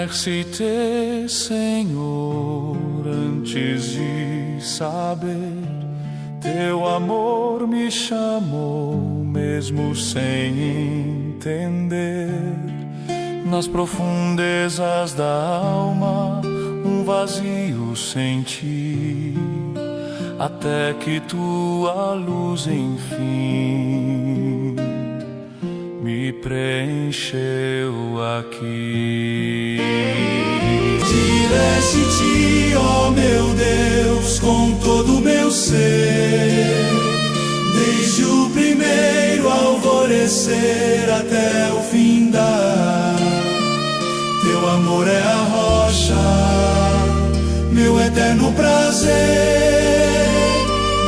Dilexi-te, Senhor, antes de saber. Teu amor me chamou, mesmo sem entender. Nas profundezas da alma, um vazio senti, até que tua luz, enfim, me preencheu aqui. Dilexi-te, ó meu Deus, com todo o meu ser, desde o primeiro alvorecer até o findar. Teu amor é a rocha, meu eterno prazer.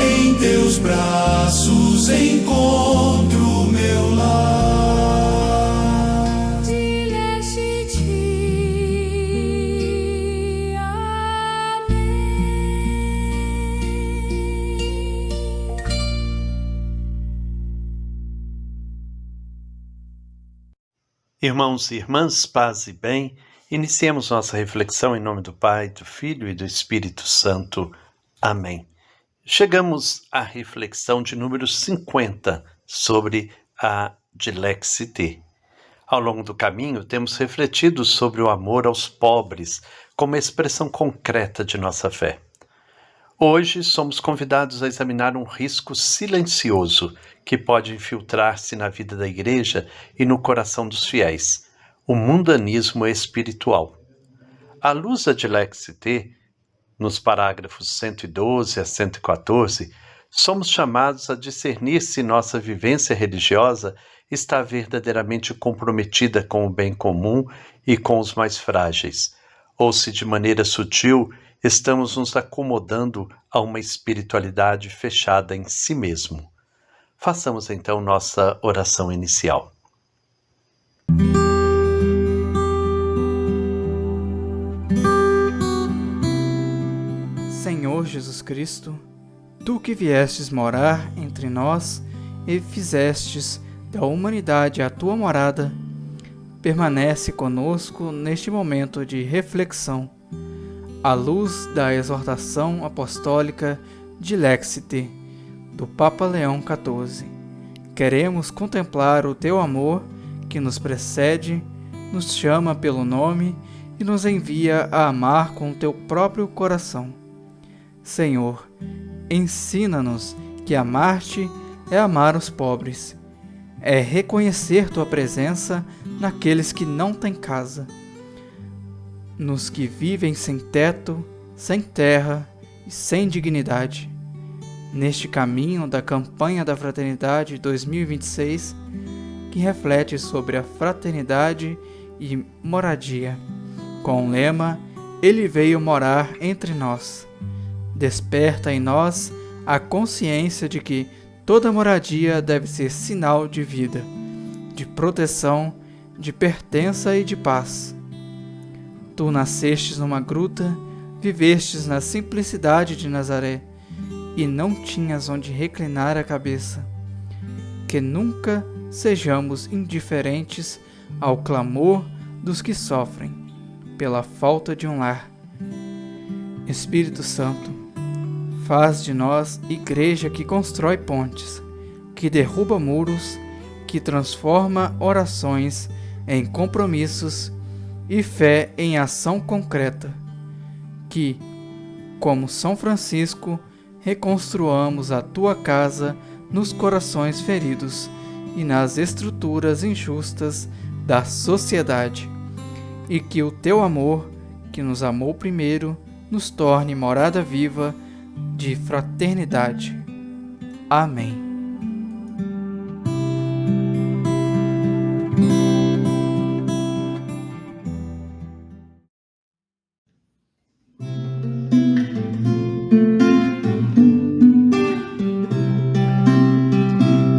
Em teus braços encontro meu lar. Dilexi-te, amém. Irmãos e irmãs, paz e bem, iniciemos nossa reflexão em nome do Pai, do Filho e do Espírito Santo. Amém. Chegamos à reflexão de número 50 sobre a Dilexi-te. Ao longo do caminho, temos refletido sobre o amor aos pobres como expressão concreta de nossa fé. Hoje somos convidados a examinar um risco silencioso que pode infiltrar-se na vida da Igreja e no coração dos fiéis, o mundanismo espiritual. À luz da Dilexi-te, nos parágrafos 112 a 114, somos chamados a discernir se nossa vivência religiosa está verdadeiramente comprometida com o bem comum e com os mais frágeis, ou se de maneira sutil estamos nos acomodando a uma espiritualidade fechada em si mesmo. Façamos então nossa oração inicial. Senhor Jesus Cristo, Tu que viestes morar entre nós e fizestes da humanidade a Tua morada, permanece conosco neste momento de reflexão, à luz da exortação apostólica Dilexi-te, do Papa Leão XIV. Queremos contemplar o Teu amor que nos precede, nos chama pelo nome e nos envia a amar com o Teu próprio coração. Senhor, ensina-nos que amar-te é amar os pobres, é reconhecer Tua presença naqueles que não têm casa, nos que vivem sem teto, sem terra e sem dignidade. Neste caminho da campanha da Fraternidade 2026, que reflete sobre a fraternidade e moradia, com o lema Ele veio morar entre nós. Desperta em nós a consciência de que toda moradia deve ser sinal de vida, de proteção, de pertença e de paz. Tu nascestes numa gruta, vivestes na simplicidade de Nazaré e não tinhas onde reclinar a cabeça. Que nunca sejamos indiferentes ao clamor dos que sofrem pela falta de um lar. Espírito Santo, faz de nós igreja que constrói pontes, que derruba muros, que transforma orações em compromissos e fé em ação concreta, que, como São Francisco, reconstruamos a Tua casa nos corações feridos e nas estruturas injustas da sociedade, e que o Teu amor, que nos amou primeiro, nos torne morada viva de fraternidade. Amém.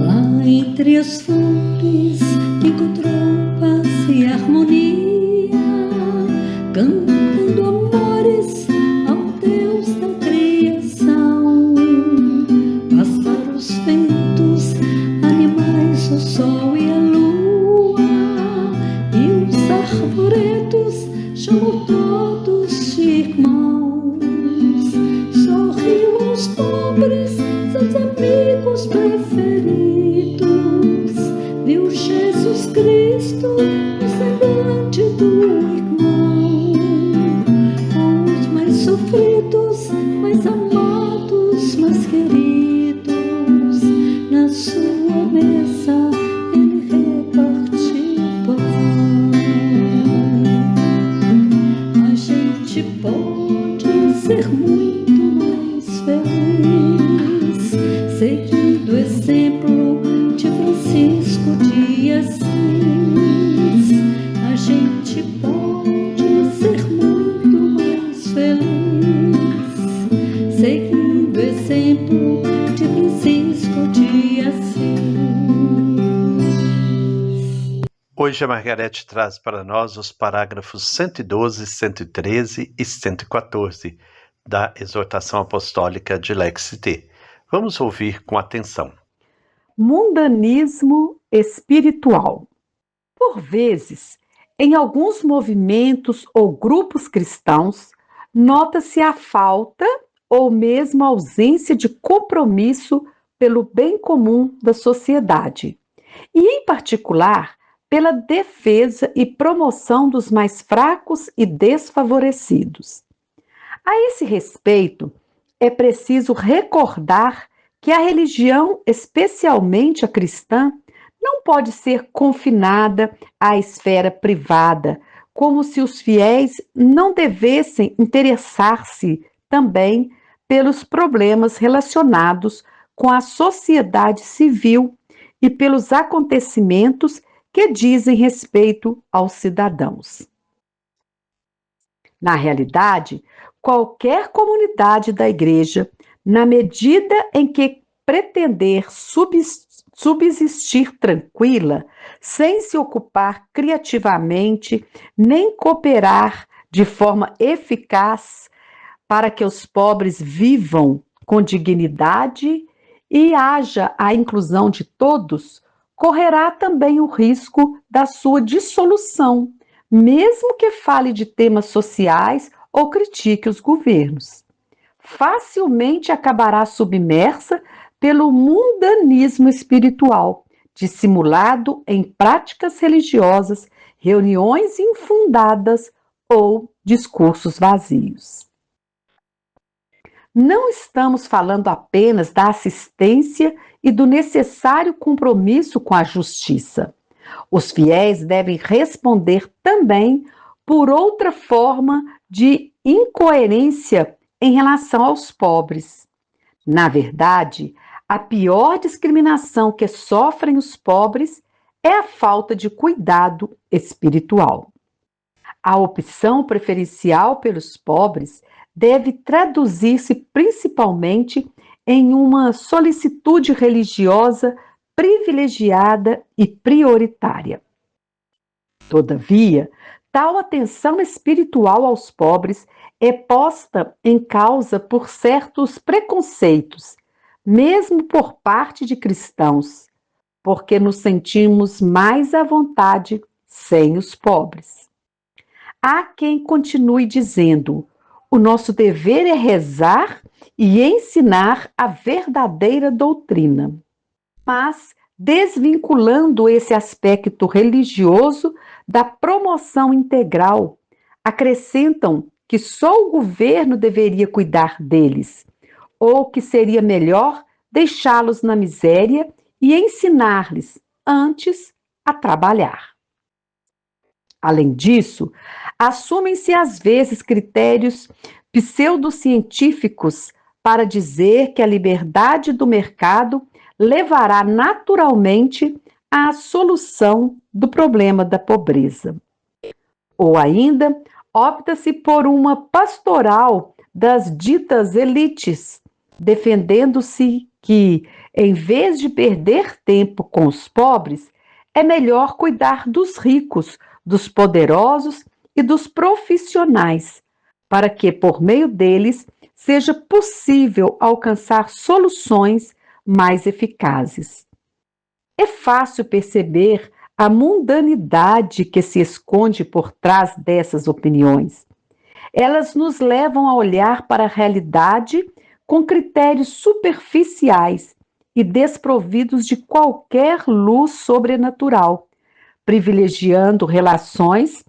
Lá entre as flores encontrou paz e harmonia, cantando amores ao Deus da criação. Pássaros, ventos, animais, o sol e a lua, e os arvoredos discutir assim, a gente pode ser muito mais feliz, seguindo o exemplo de Francisco de Assis. Hoje a Margarete traz para nós os parágrafos 112, 113 e 114 da exortação apostólica de Lex T. Vamos ouvir com atenção. Mundanismo espiritual. Por vezes, em alguns movimentos ou grupos cristãos, nota-se a falta ou mesmo a ausência de compromisso pelo bem comum da sociedade, e, em particular, pela defesa e promoção dos mais fracos e desfavorecidos. A esse respeito, é preciso recordar que a religião, especialmente a cristã, não pode ser confinada à esfera privada, como se os fiéis não devessem interessar-se também pelos problemas relacionados com a sociedade civil e pelos acontecimentos que dizem respeito aos cidadãos. Na realidade, qualquer comunidade da Igreja, na medida em que pretender subsistir tranquila, sem se ocupar criativamente, nem cooperar de forma eficaz para que os pobres vivam com dignidade e haja a inclusão de todos, correrá também o risco da sua dissolução, mesmo que fale de temas sociais ou critique os governos. Facilmente acabará submersa pelo mundanismo espiritual, dissimulado em práticas religiosas, reuniões infundadas ou discursos vazios. Não estamos falando apenas da assistência e do necessário compromisso com a justiça. Os fiéis devem responder também por outra forma de incoerência em relação aos pobres. Na verdade, a pior discriminação que sofrem os pobres é a falta de cuidado espiritual. A opção preferencial pelos pobres deve traduzir-se principalmente em uma solicitude religiosa privilegiada e prioritária. Todavia, tal atenção espiritual aos pobres é posta em causa por certos preconceitos, mesmo por parte de cristãos, porque nos sentimos mais à vontade sem os pobres. Há quem continue dizendo: o nosso dever é rezar e ensinar a verdadeira doutrina. Mas, desvinculando esse aspecto religioso da promoção integral, acrescentam que só o governo deveria cuidar deles, ou que seria melhor deixá-los na miséria e ensinar-lhes antes a trabalhar. Além disso, assumem-se às vezes critérios pseudocientíficos para dizer que a liberdade do mercado levará naturalmente à solução do problema da pobreza. Ou ainda, opta-se por uma pastoral das ditas elites, defendendo-se que, em vez de perder tempo com os pobres, é melhor cuidar dos ricos, dos poderosos e dos profissionais, para que, por meio deles, seja possível alcançar soluções mais eficazes. É fácil perceber a mundanidade que se esconde por trás dessas opiniões. Elas nos levam a olhar para a realidade com critérios superficiais e desprovidos de qualquer luz sobrenatural, privilegiando relações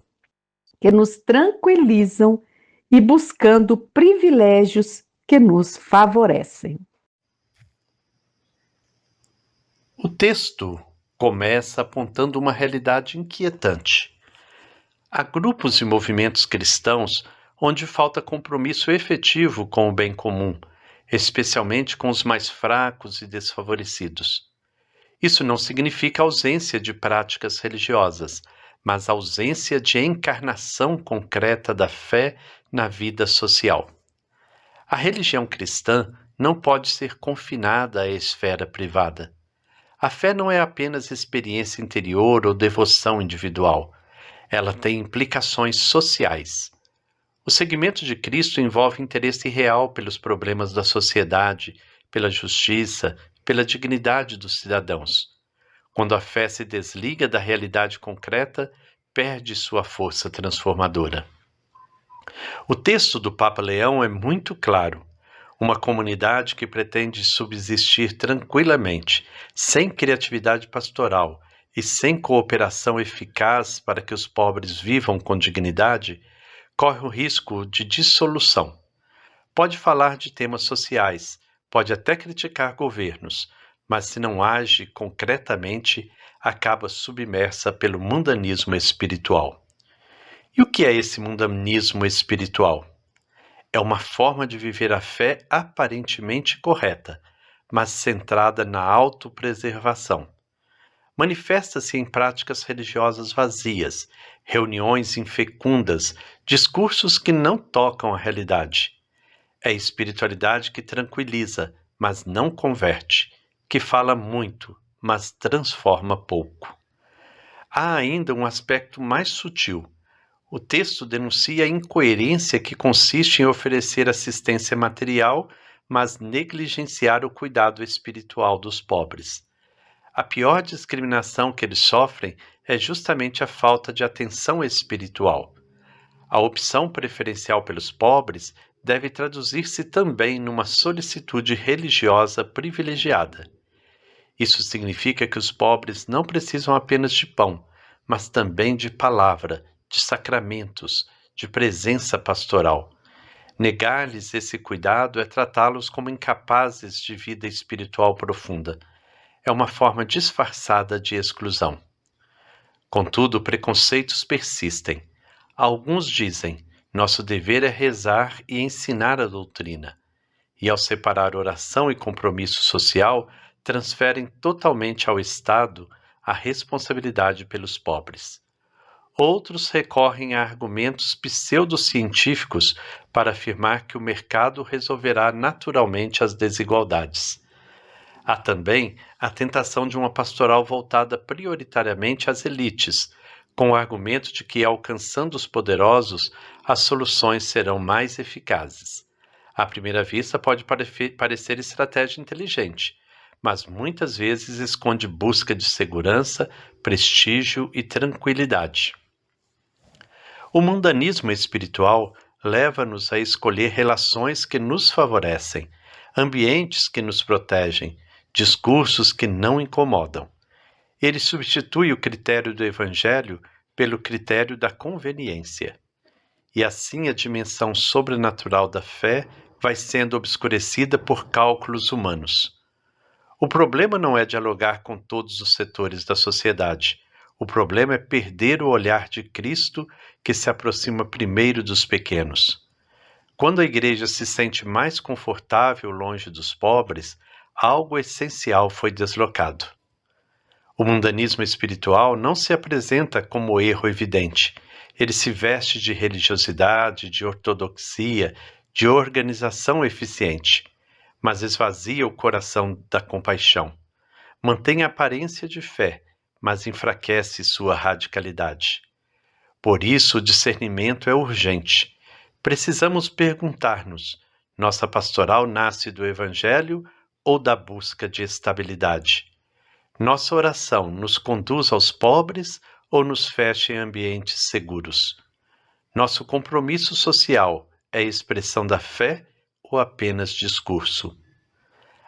que nos tranquilizam e buscando privilégios que nos favorecem. O texto começa apontando uma realidade inquietante. Há grupos e movimentos cristãos onde falta compromisso efetivo com o bem comum, especialmente com os mais fracos e desfavorecidos. Isso não significa ausência de práticas religiosas, mas ausência de encarnação concreta da fé na vida social. A religião cristã não pode ser confinada à esfera privada. A fé não é apenas experiência interior ou devoção individual. Ela tem implicações sociais. O seguimento de Cristo envolve interesse real pelos problemas da sociedade, pela justiça, pela dignidade dos cidadãos. Quando a fé se desliga da realidade concreta, perde sua força transformadora. O texto do Papa Leão é muito claro. Uma comunidade que pretende subsistir tranquilamente, sem criatividade pastoral e sem cooperação eficaz para que os pobres vivam com dignidade, corre o risco de dissolução. Pode falar de temas sociais, pode até criticar governos, mas se não age concretamente, acaba submersa pelo mundanismo espiritual. E o que é esse mundanismo espiritual? É uma forma de viver a fé aparentemente correta, mas centrada na autopreservação. Manifesta-se em práticas religiosas vazias, reuniões infecundas, discursos que não tocam a realidade. É espiritualidade que tranquiliza, mas não converte, que fala muito, mas transforma pouco. Há ainda um aspecto mais sutil. O texto denuncia a incoerência que consiste em oferecer assistência material, mas negligenciar o cuidado espiritual dos pobres. A pior discriminação que eles sofrem é justamente a falta de atenção espiritual. A opção preferencial pelos pobres deve traduzir-se também numa solicitude religiosa privilegiada. Isso significa que os pobres não precisam apenas de pão, mas também de palavra, de sacramentos, de presença pastoral. Negar-lhes esse cuidado é tratá-los como incapazes de vida espiritual profunda. É uma forma disfarçada de exclusão. Contudo, preconceitos persistem. Alguns dizem, nosso dever é rezar e ensinar a doutrina. E ao separar oração e compromisso social, transferem totalmente ao Estado a responsabilidade pelos pobres. Outros recorrem a argumentos pseudocientíficos para afirmar que o mercado resolverá naturalmente as desigualdades. Há também a tentação de uma pastoral voltada prioritariamente às elites, com o argumento de que, alcançando os poderosos, as soluções serão mais eficazes. À primeira vista, pode parecer estratégia inteligente, mas muitas vezes esconde busca de segurança, prestígio e tranquilidade. O mundanismo espiritual leva-nos a escolher relações que nos favorecem, ambientes que nos protegem, discursos que não incomodam. Ele substitui o critério do Evangelho pelo critério da conveniência. E assim a dimensão sobrenatural da fé vai sendo obscurecida por cálculos humanos. O problema não é dialogar com todos os setores da sociedade. O problema é perder o olhar de Cristo que se aproxima primeiro dos pequenos. Quando a igreja se sente mais confortável longe dos pobres, algo essencial foi deslocado. O mundanismo espiritual não se apresenta como erro evidente. Ele se veste de religiosidade, de ortodoxia, de organização eficiente, mas esvazia o coração da compaixão. Mantém a aparência de fé, mas enfraquece sua radicalidade. Por isso, o discernimento é urgente. Precisamos perguntar-nos: nossa pastoral nasce do Evangelho ou da busca de estabilidade? Nossa oração nos conduz aos pobres ou nos fecha em ambientes seguros? Nosso compromisso social é expressão da fé ou apenas discurso?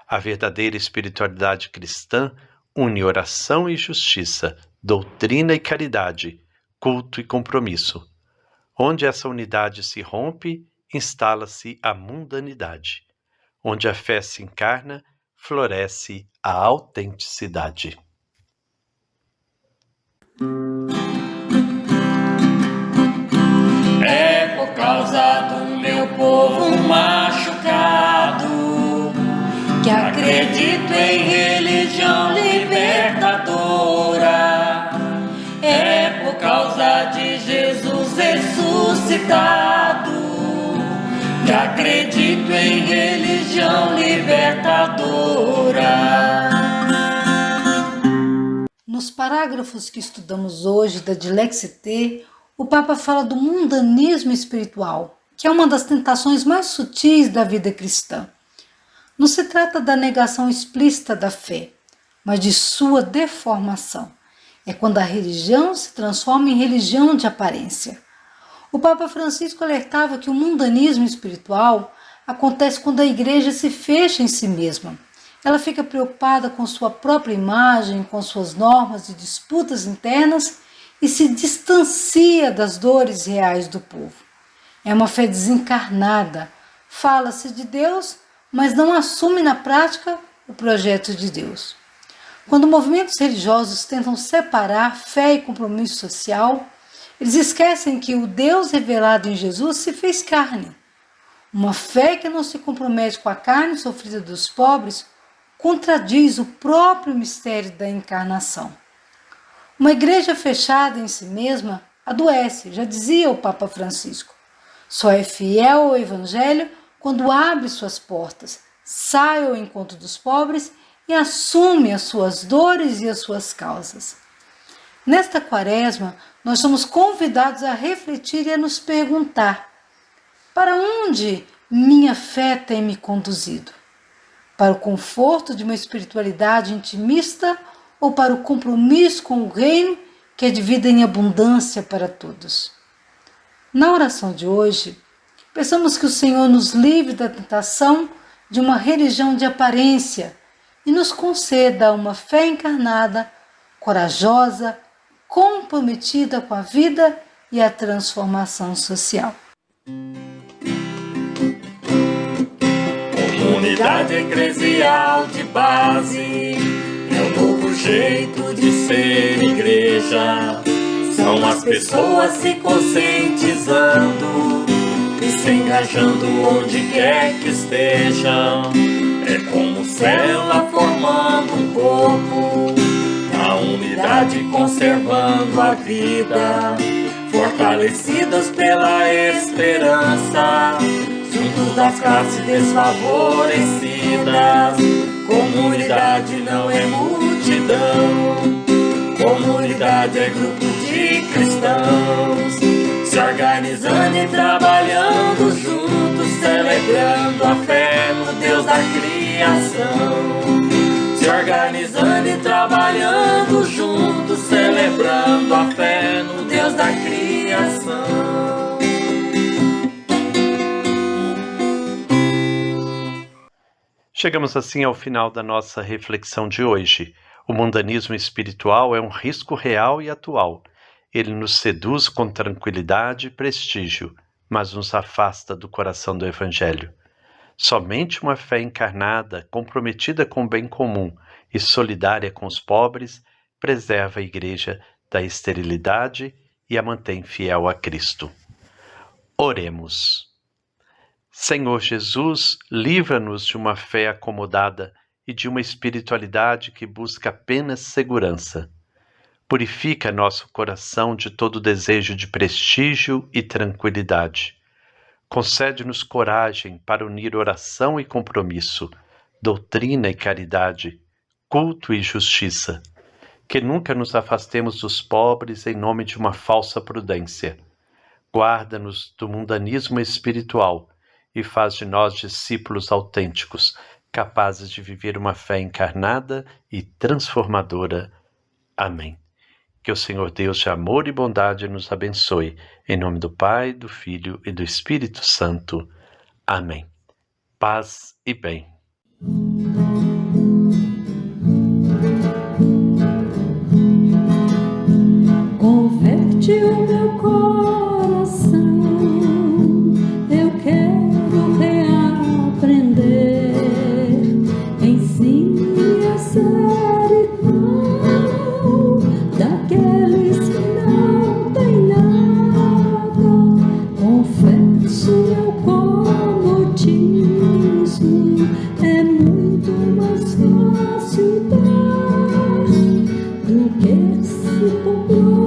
A verdadeira espiritualidade cristã une oração e justiça, doutrina e caridade, culto e compromisso. Onde essa unidade se rompe, instala-se a mundanidade. Onde a fé se encarna, floresce a autenticidade. É por causa do meu povo machucado que acredito em religião libertadora. ressuscitado, que acredito em religião libertadora. Nos parágrafos que estudamos hoje da Dilexit T, o Papa fala do mundanismo espiritual, que é uma das tentações mais sutis da vida cristã. Não se trata da negação explícita da fé, mas de sua deformação. É quando a religião se transforma em religião de aparência. O Papa Francisco alertava que o mundanismo espiritual acontece quando a igreja se fecha em si mesma. Ela fica preocupada com sua própria imagem, com suas normas e disputas internas e se distancia das dores reais do povo. É uma fé desencarnada. Fala-se de Deus, mas não assume na prática o projeto de Deus. Quando movimentos religiosos tentam separar fé e compromisso social, eles esquecem que o Deus revelado em Jesus se fez carne. Uma fé que não se compromete com a carne sofrida dos pobres contradiz o próprio mistério da encarnação. Uma igreja fechada em si mesma adoece, já dizia o Papa Francisco. Só é fiel ao Evangelho quando abre suas portas, sai ao encontro dos pobres e assume as suas dores e as suas causas. Nesta quaresma, nós somos convidados a refletir e a nos perguntar: para onde minha fé tem me conduzido? Para o conforto de uma espiritualidade intimista ou para o compromisso com o reino que é de vida em abundância para todos? Na oração de hoje, peçamos que o Senhor nos livre da tentação de uma religião de aparência e nos conceda uma fé encarnada, corajosa, comprometida com a vida e a transformação social. Comunidade eclesial de base é um novo jeito de ser igreja. São as pessoas se conscientizando e se engajando onde quer que estejam. É como célula formando um corpo, a unidade conservando a vida, fortalecidas pela esperança, juntos das classes desfavorecidas. Comunidade não é multidão, comunidade é grupo de cristãos, se organizando e trabalhando juntos, celebrando a fé no Deus da criação. Se organizando e trabalhando juntos, celebrando a fé no Deus da criação. Chegamos assim ao final da nossa reflexão de hoje. O mundanismo espiritual é um risco real e atual. Ele nos seduz com tranquilidade e prestígio, mas nos afasta do coração do Evangelho. Somente uma fé encarnada, comprometida com o bem comum e solidária com os pobres, preserva a Igreja da esterilidade e a mantém fiel a Cristo. Oremos. Senhor Jesus, livra-nos de uma fé acomodada e de uma espiritualidade que busca apenas segurança. Purifica nosso coração de todo desejo de prestígio e tranquilidade. Concede-nos coragem para unir oração e compromisso, doutrina e caridade, culto e justiça. Que nunca nos afastemos dos pobres em nome de uma falsa prudência. Guarda-nos do mundanismo espiritual e faz de nós discípulos autênticos, capazes de viver uma fé encarnada e transformadora. Amém. Que o Senhor Deus de amor e bondade nos abençoe. Em nome do Pai, do Filho e do Espírito Santo. Amém. Paz e bem. Converte o meu coração, eu quero reaprender. Ensine a ser irmão daqueles que não têm nada. Confesso meu comodismo, é muito mais fácil dar do que se comprar.